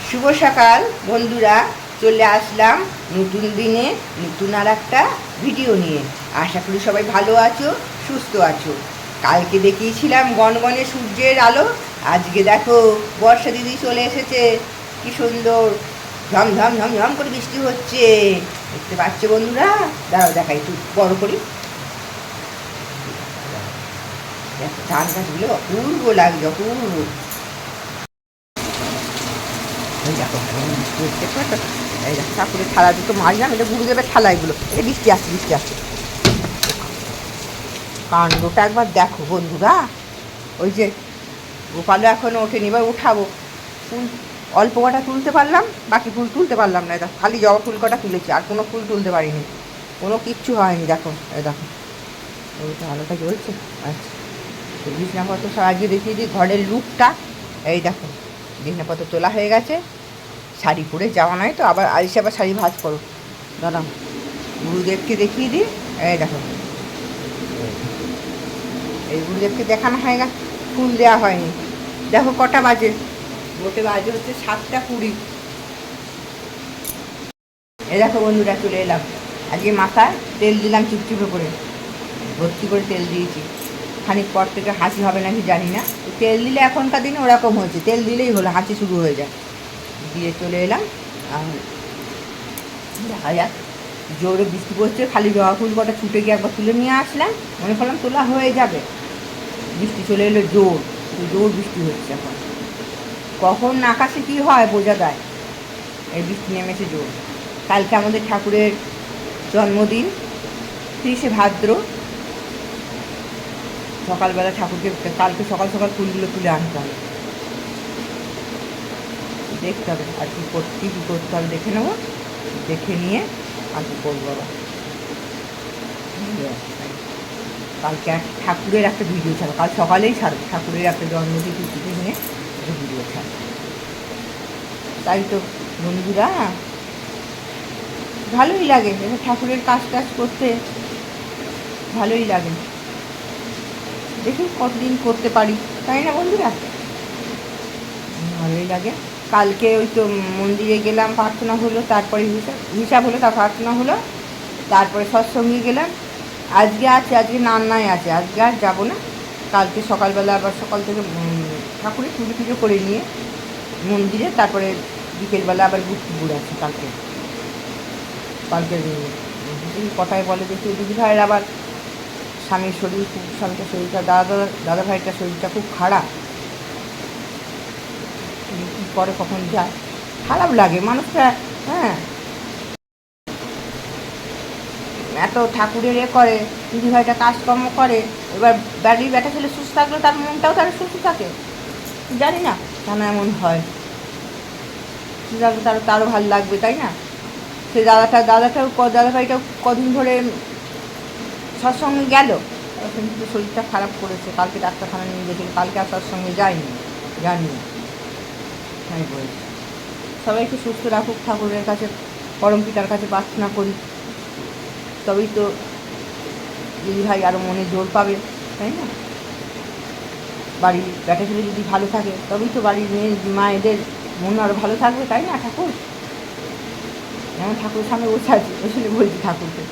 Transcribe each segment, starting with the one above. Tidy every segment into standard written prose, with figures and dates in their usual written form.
শুভ সকাল বন্ধুরা, চলে আসলাম নতুন দিনে নতুন আর একটা ভিডিও নিয়ে। আশা করি সবাই ভালো আছো, সুস্থ আছো। কালকে দেখিয়েছিলাম গনগনে সূর্যের আলো, আজকে দেখো বর্ষা দিদি চলে এসেছে। কি সুন্দর ঝমঝম ঝমঝম করে বৃষ্টি হচ্ছে, দেখতে পাচ্ছ বন্ধুরা? দাঁড়াও দেখাই, একটু বড় করি। দেখো ধান গাছগুলো অপূর্ব লাগছে, অপূর্ব। এই দেখো এই দেখো ঠাকুরের থালা দুটো মারলাম, এটা গুরুদেবের থালা, এগুলো এটা বৃষ্টি আসছে, বৃষ্টি আসছে। কাণ্ডটা একবার দেখো বন্ধুরা। ওই যে গোপালও এখনও ওঠেনি, এবার উঠাবো। ফুল অল্প কটা তুলতে পারলাম, বাকি ফুল তুলতে পারলাম না। দেখো খালি জবা ফুল কটা তুলেছি, আর কোনো ফুল তুলতে পারিনি, কোনো কিচ্ছু হয়নি। দেখো এই দেখো ওইটা আলোটা জ্বলছে। আচ্ছা, বিছনাপত্র সব আজকে দেখিয়ে দিই, ঘরের লুকটা। এই দেখো বিছনাপত্র তোলা হয়ে গেছে। শাড়ি পরে যাওয়া নয় তো, আবার আজ আবার শাড়ি ভাঁজ করো। দাঁড়াও গুরুদেবকে দেখিয়ে দিই। এই দেখো এই গুরুদেবকে দেখানো হয়ে গেছে, ফুল দেওয়া হয়নি। দেখো কটা বাজে, মোটে বাজে হচ্ছে 7:20। এই দেখো বন্ধুরা চলে এলাম। আজকে মাথায় তেল দিলাম চুপচুপে করে, ভর্তি করে তেল দিয়েছি। খানিক পর থেকে হাসি হবে নাকি জানি না, তেল দিলে এখনকার দিনে ওরকম হচ্ছে, তেল দিলেই হলো হাসি শুরু হয়ে যায়। দিয়ে চলে এলাম। আর দেখা যাক, জোরে বৃষ্টি পড়ছে, খালি জবা ফুল কটা ছুটে গিয়ে একবার তুলে নিয়ে আসলাম, মনে করলাম তোলা হয়ে যাবে। বৃষ্টি চলে এলো, জোর জোর বৃষ্টি হচ্ছে এখন। কখন আকাশে কী হয় বোঝা যায়। এই বৃষ্টি নেমেছে জোর। কালকে আমাদের ঠাকুরের জন্মদিন, 30শে ভাদ্র। সকালবেলা ঠাকুরকে কালকে সকাল সকাল ফুলগুলো তুলে আনতে হবে, দেখতে হবে আর কী করতে হবে দেখে নেবো, দেখে নিয়ে আর কি করবো আবার। কালকে এক ঠাকুরের একটা ভিডিও ছাড়ো, কাল সকালেই ছাড়ো, ঠাকুরের একটা জন্মদিন ছুটি নিয়ে একটা ভিডিও ছাড়ো। তাই তো বন্ধুরা, ভালোই লাগে ঠাকুরের কাজ টাজ করতে, ভালোই লাগে। দেখি কতদিন করতে পারি, তাই না বন্ধুরা? ভালোই লাগে। কালকে ওই তো মন্দিরে গেলাম, প্রার্থনা হলো, তারপরে হিসাব হলো, তার প্রার্থনা হলো, তারপরে সৎসঙ্গে গেলাম। আজকে আছে, আজকে নান্নায় আছে, আজকে আর যাবো না। কালকে সকালবেলা আবার সকাল থেকে ঠাকুরের পুজো করে নিয়ে মন্দিরে, তারপরে বিকেলবেলা আবার গুড় আছে কালকে। কটায় বলে দেখি দিদি ভাইয়ের আবার স্বামীর শরীর খুব, স্বামীটার শরীরটা, দাদা ভাইটার শরীরটা খুব খারাপ। কী করে কখন যায়, খারাপ লাগে মানুষটা। হ্যাঁ, এত ঠাকুরের করে, দিদিভাইটা কাজকর্ম করে, এবার বাড়ির ব্যাটা ছেলে সুস্থ থাকলে তার মনটাও তার সুস্থ থাকে, জানি না কেন এমন হয়। তারও ভালো লাগবে, তাই না? সে দাদা ভাইটাও কদিন ধরে সৎসঙ্গে গেল, কিন্তু শরীরটা খারাপ করেছে, কালকে ডাক্তারখানা নিয়ে গেছিল, কালকে আর সৎসঙ্গে যায়নি, জানি না। হ্যাঁ বলছি, সবাইকে সুস্থ রাখুক, ঠাকুরের কাছে পরম পিতার কাছে প্রার্থনা করি, তবেই তো দিদিভাই আরও মনে জোর পাবে, তাই না? বাড়ির ব্যাটা ছেলে যদি ভালো থাকে, তবেই তো বাড়ির মেয়ে মায়েদের মন আরও ভালো থাকবে, তাই না? ঠাকুর যেমন ঠাকুরের সামনে বসে আছি, ওই জন্য বলছি ঠাকুরকে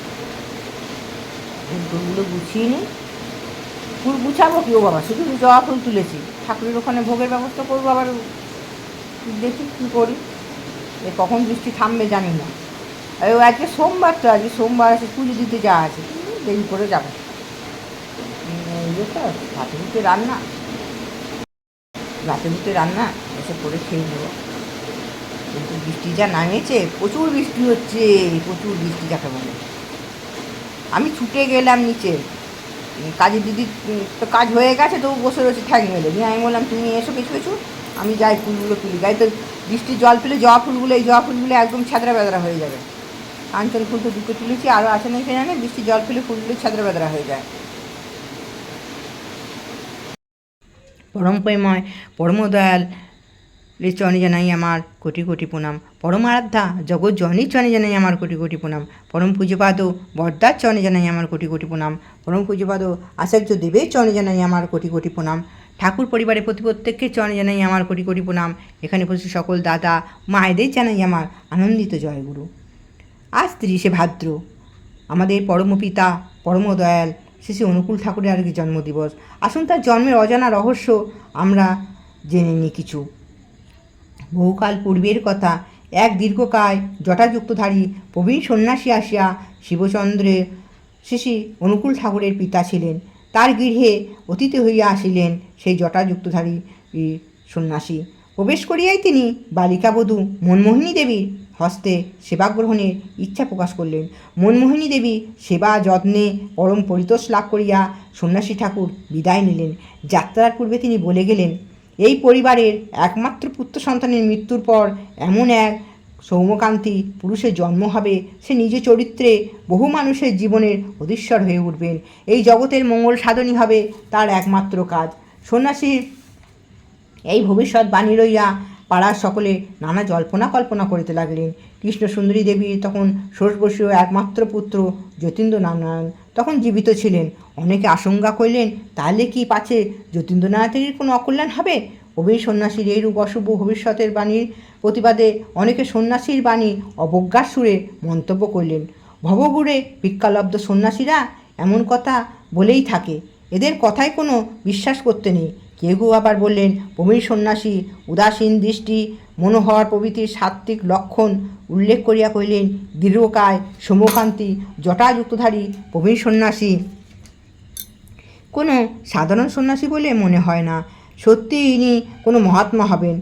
ফুলগুলো গুছিয়ে নিই। ফুল গুছাবো কি ও বাবা, শুধু জবা ফুল তুলেছি, ঠাকুরের ওখানে ভোগের ব্যবস্থা করবো, আবার দেখি কী করি। কখন বৃষ্টি থামবে জানি না। আজকে সোমবার তো, আজকে সোমবার আছে, পুজো দিতে যাওয়া আছে, দেরি করে যাবো। রাতে দুটো রান্না এসে করে খেয়ে নেবো। কিন্তু বৃষ্টি যা নামেছে, প্রচুর বৃষ্টি হচ্ছে, প্রচুর বৃষ্টি যাকে বলে। আমি ছুটে গেলাম নিচে, কাজের দিদি তো কাজ হয়ে গেছে, তো বসে রয়েছে ঠ্যাং মেলে নিয়ে। আমি বললাম তুমি এসো কিছু কিছু, আমি যাই ফুলগুলো তুলি। গায়ে তো বৃষ্টির জল পেলে জবা ফুলগুলো একদম ছ্যাঁদরা বেদরা হয়ে যাবে। কাঞ্চন ফুল তো দুটো তুলেছি, আরও আছে না জানে, বৃষ্টির জল পেলে ফুলগুলো ছ্যাঁদরা বেদরা হয়ে যায়। পরম প্রেময় পরম দয়াল চরণে জানাই আমার কোটি কোটি প্রণাম। পরম আরাধ্যা জগৎ জননীর চরণে জানাই আমার কোটি কোটি প্রণাম। পরম পূজ্যপাদ বরদার চরণে জানাই আমার কোটি কোটি প্রণাম। পরম পূজ্যপাদ আচার্য দেবের চরণে জানাই আমার কোটি কোটি প্রণাম। ঠাকুর পরিবারের প্রতি প্রত্যেককে চরণে জানাই আমার কোটি কোটি প্রণাম। এখানে উপস্থিত সকল দাদা মায়েদের জানাই আমার আনন্দিত জয়গুরু। আজ 30শে ভাদ্র, আমাদের পরম পিতা পরম দয়াল শ্রী শ্রী অনুকূল ঠাকুরের আজকে জন্মদিবস। আসুন তার জন্মের অজানা রহস্য আমরা জেনে নিই কিছু। বহুকাল পূর্বের কথা, এক দীর্ঘকায় জটাযুক্তধারী প্রবীণ সন্ন্যাসী আসিয়া শিবচন্দ্রের শ্রী শ্রী অনুকূল ঠাকুরের পিতা ছিলেন। তার গৃহে অতিথি হইয়া আসিলেন সেই জটাযুক্তধারী সন্ন্যাসী। প্রবেশ করিয়াই তিনি বালিকাবধূ মনমোহিনী দেবীর হস্তে সেবা গ্রহণের ইচ্ছা প্রকাশ করলেন। মনমোহিনী দেবী সেবা যত্নে পরম পরিতোষ লাভ করিয়া সন্ন্যাসী ঠাকুর বিদায় নিলেন। যাত্রার পূর্বে তিনি বলে গেলেন, এই পরিবারের একমাত্র পুত্র সন্তানের মৃত্যুর পর এমন এক সৌম্যকান্তি পুরুষের জন্ম হবে, সে নিজ চরিত্রে বহু মানুষের জীবনের অধীশ্বর হয়ে উঠবেন। এই জগতের মঙ্গল সাধনই হবে তার একমাত্র কাজ। সন্ন্যাসীর এই ভবিষ্যৎ বাণী লইয়া পাড়ার সকলে নানা জল্পনা কল্পনা করিতে লাগলেন। কৃষ্ণ সুন্দরী দেবী তখন ষোড়শবর্ষীয় একমাত্র পুত্র যতীন্দ্রনারায়ণ তখন জীবিত ছিলেন। অনেকে আশঙ্কা করিলেন, তাহলে কি পাছে যতীন্দ্রনারায়ণের কোনো অকল্যাণ হবে? প্রবীণ সন্ন্যাসীর এইরূপ অশুভ ভবিষ্যতের বাণীর প্রতিবাদে অনেকে সন্ন্যাসীর বাণী অবজ্ঞার সুরে মন্তব্য করিলেন। ভবঘুরে ভিক্ষালব্ধ সন্ন্যাসীরা এমন কথা বলেই থাকে, এদের কথায় কোনো বিশ্বাস করতে নেই। কেউ কেউ আবার বললেন, প্রবীণ সন্ন্যাসী উদাসীন দৃষ্টি মনোহর প্রভৃতির সাত্ত্বিক লক্ষণ উল্লেখ করিয়া কহিলেন, দীর্ঘকায় সৌম্যকান্তি জটাযুক্তধারী প্রবীণ সন্ন্যাসী কোনো সাধারণ সন্ন্যাসী বলে মনে হয় না। সত্যি ইনি কোনো মহাত্মা হবেন,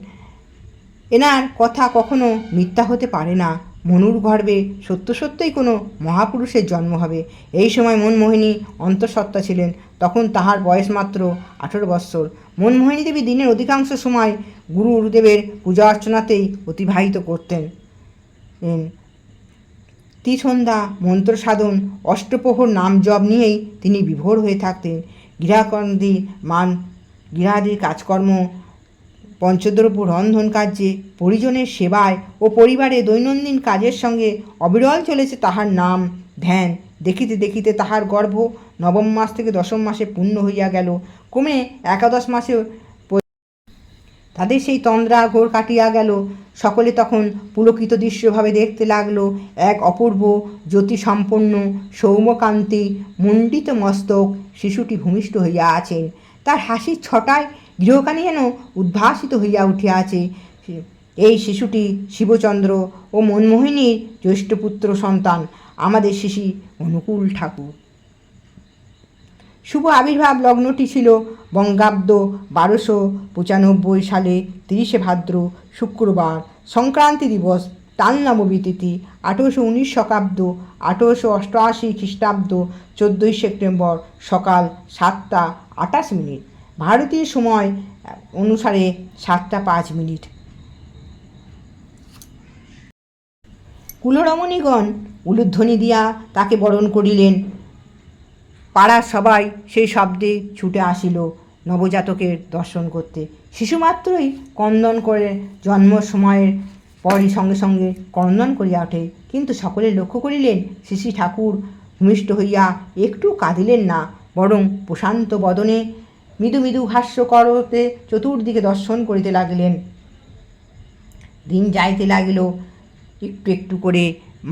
এনার কথা কখনো মিথ্যা হতে পারে না। মনুর গর্ভে সত্য সত্যই কোনো মহাপুরুষের জন্ম হবে। এই সময় মনমোহিনী অন্তঃসত্ত্বা ছিলেন। তখন তাহার বয়স মাত্র 18 বৎসর। মনমোহিনী দেবী দিনের অধিকাংশ সময় গুরুদেবের পূজা অর্চনাতেই অতিবাহিত করতেন। ত্রিসন্ধ্যা মন্ত্র সাধন, অষ্টপ্রহর নাম জপ নিয়েই তিনি বিভোর হয়ে থাকতেন। গৃহাদির কাজকর্ম, পঞ্চদ্রব্য রন্ধন কার্যে, পরিজনের সেবায় ও পরিবারে দৈনন্দিন কাজের সঙ্গে অবিরল চলেছে তাহার নাম ধ্যান। দেখিতে দেখিতে তাহার গর্ভ নবম মাস থেকে দশম মাসে পূর্ণ হইয়া গেল। ক্রমে একাদশ মাসে তাদের সেই তন্দ্রা ঘোর কাটিয়া গেল। সকলে তখন পুলকিত দৃশ্যভাবে দেখতে লাগলো এক অপূর্ব জ্যোতিসম্পন্ন সৌম্যকান্তি মুণ্ডিত মস্তক শিশুটি ভূমিষ্ঠ হইয়া আছেন। তার হাসির ছটায় গৃহখানি যেন উদ্ভাসিত হইয়া উঠিয়াছে। এই শিশুটি শিবচন্দ্র ও মনমোহিনীর জ্যেষ্ঠপুত্র সন্তান, আমাদের শ্রী অনুকূল ঠাকুর। শুভ আবির্ভাব লগ্নটি ছিল বঙ্গাব্দ 1295 সালে 30শে ভাদ্র শুক্রবার, সংক্রান্তি দিবস, তাল নবমী তিথি, 1819 শকাব্দ, 1888 খ্রিস্টাব্দ, 14 সেপ্টেম্বর, সকাল 7টা 28 ভারতীয় সময় অনুসারে 7টা 5। কুলরমণীগণ উলুধ্বনি দিয়া তাকে বরণ করিলেন। পাড়ার সবাই সেই শব্দে ছুটে আসিল নবজাতকের দর্শন করতে। শিশুমাত্রই ক্রন্দন করে জন্ম সময়ের পরই সঙ্গে সঙ্গে ক্রন্দন করিয়া ওঠে। কিন্তু সকলে লক্ষ্য করিলেন শ্রী ঠাকুর ভূমিষ্ঠ হইয়া একটু কাঁদিলেন না, বরং প্রশান্ত বদনে মৃদু মৃদু হাস্য করতে চতুর্দিকে দর্শন করিতে লাগিলেন। দিন যাইতে লাগিল, একটু একটু করে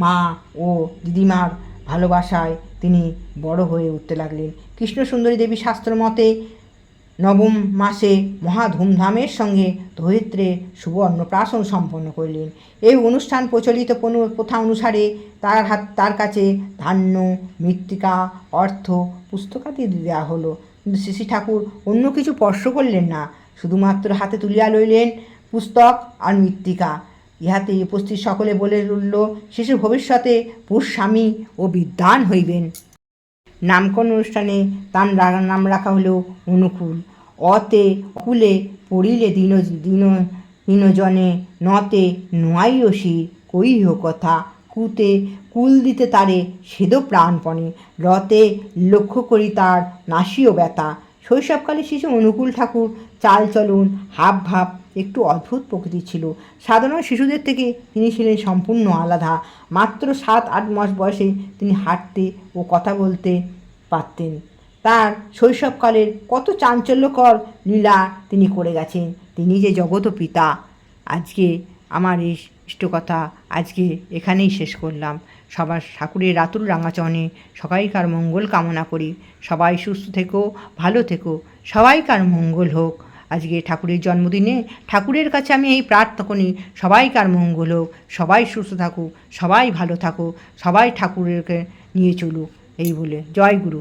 মা ও দিদিমার ভালোবাসায় তিনি বড় হয়ে উঠতে লাগলেন। কৃষ্ণ সুন্দরী দেবী শাস্ত্র মতে নবম মাসে মহা ধুমধামের সঙ্গে ধরিত্রে শুভ অন্নপ্রাশন সম্পন্ন করলেন। এই অনুষ্ঠান প্রচলিত প্রথা অনুসারে তার কাছে ধান্য, মৃত্তিকা, অর্থ, পুস্তকাদি দেওয়া হলো। কিন্তু শ্রী ঠাকুর অন্য কিছু স্পর্শ করলেন না, শুধুমাত্র হাতে তুলিয়া লইলেন পুস্তক আর মৃত্তিকা। ইহাতে উপস্থিত সকলে বলে উঠল, শিশু ভবিষ্যতে পুরুষস্বামী ও বিদ্বান হইবেন। নামকরণ অনুষ্ঠানে তার নাম রাখা হলো অনুকূল। অতে অকুলে পড়িলে দীনজনে, নতে নোয়াইও শির কইহ কথা, কুতে কুল দিতে তারে সেদ প্রাণপণে, রতে লক্ষ্য করি তার নাসিও ব্যথা। শৈশবকালে শিশু অনুকূল ঠাকুর চালচলন, হাব ভাব একটু অদ্ভুত প্রকৃতির ছিল। সাধারণ শিশুদের থেকে তিনি ছিলেন সম্পূর্ণ আলাদা। মাত্র 7-8 মাস বয়সে তিনি হাঁটতে ও কথা বলতে পারতেন। তার শৈশবকালের কত চাঞ্চল্যকর লীলা তিনি করে গেছেন। তিনি যে জগত পিতা। আজকে আমার এই ইষ্টকথা আজকে এখানেই শেষ করলাম। সবার ঠাকুরের রাতুল রাঙাচরণে সবাইকার মঙ্গল কামনা করি। সবাই সুস্থ থেকো, ভালো থেকো, সবাইকার মঙ্গল হোক। আজকে ঠাকুরের জন্মদিনে ঠাকুরের কাছে আমি এই প্রার্থনা করি, সবাইকার মঙ্গল হোক, সবাই সুস্থ থাকুক, সবাই ভালো থাকুক, সবাই ঠাকুরকে নিয়ে চলুক, এই বলে জয় গুরু।